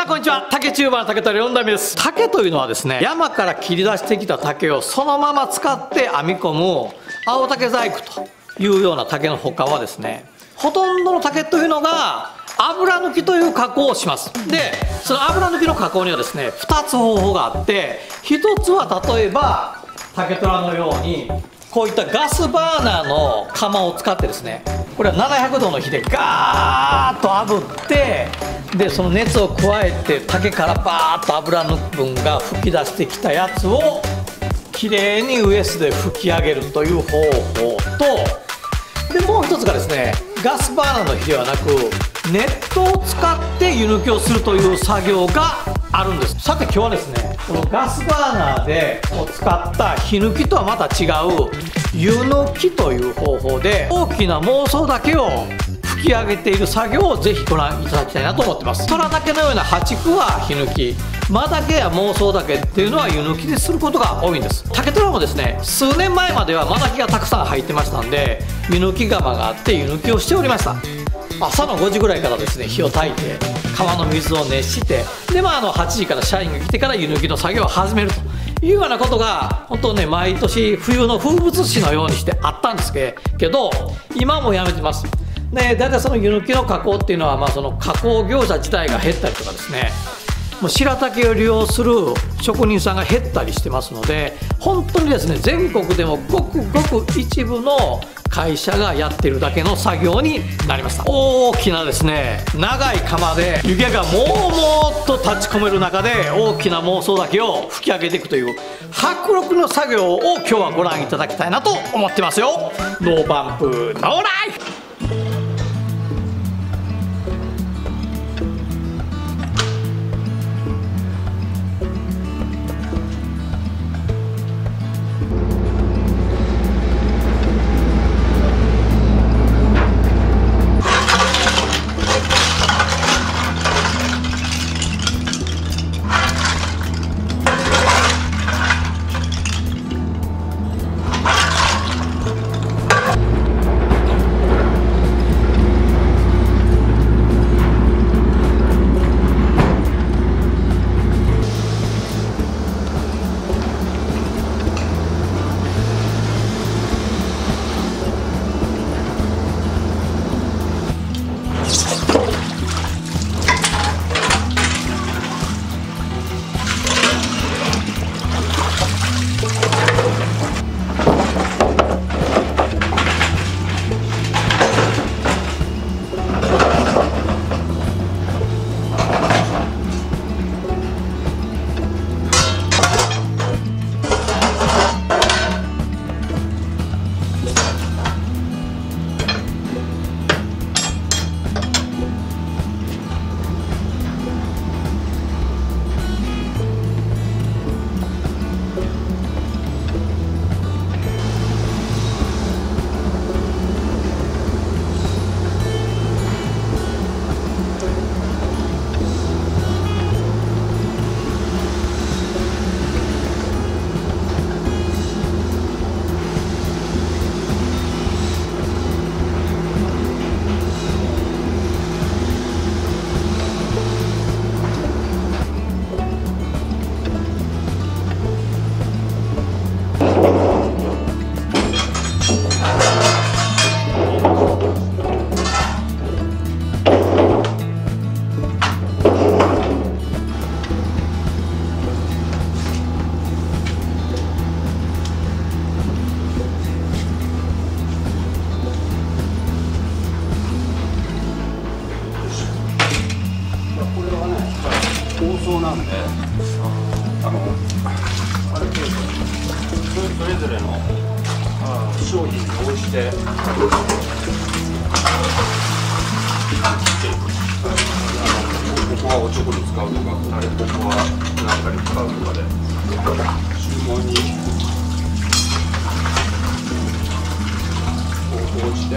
さんこんにちは。竹チューバーの竹取4代目です。竹というのはですね、山から切り出してきた竹をそのまま使って編み込む青竹細工というような竹の他はですね、ほとんどの竹というのが油抜きという加工をします。でその油抜きの加工にはですね、2つ方法があって、1つは例えば竹虎のようにこういったガスバーナーの釜を使ってですね、これは700度の火でガーッと炙って、でその熱を加えて竹からバーッと油の分が吹き出してきたやつをきれいにウエスで吹き上げるという方法と、でもう一つがですね、ガスバーナーの火ではなくネットを使って湯抜きをするという作業があるんです。さて今日はですね、このガスバーナーで使った火抜きとはまた違う湯抜きという方法で、大きな妄想だけを吹き上げている作業をぜひご覧いただきたいなと思ってます。虎竹のような破竹は火抜き、間竹や妄想竹っていうのは湯抜きですることが多いんです。竹虎もですね、数年前までは間竹がたくさん入ってましたんで、湯抜き釜があって湯抜きをしておりました。朝の5時ぐらいからですね、火を焚いて川の水を熱して、で8時から社員が来てから湯抜きの作業を始めるというようなことが本当ね、毎年冬の風物詩のようにしてあったんですけど、今もやめてます。で大体その湯抜きの加工っていうのは、その加工業者自体が減ったりとかですね、もう白竹を利用する職人さんが減ったりしてますので、本当にですね、全国でもごくごく一部の会社がやってるだけの作業になりました。大きなですね、長い釜で湯気がもうもっと立ち込める中で大きな妄想だけを吹き上げていくという迫力の作業を今日はご覧いただきたいなと思ってますよ。ノーバンプノーライフ。なんで、ある程度それぞれの商品に応じてここはおちょこに使うとか、ここは何かに使うとかで注文に応じて。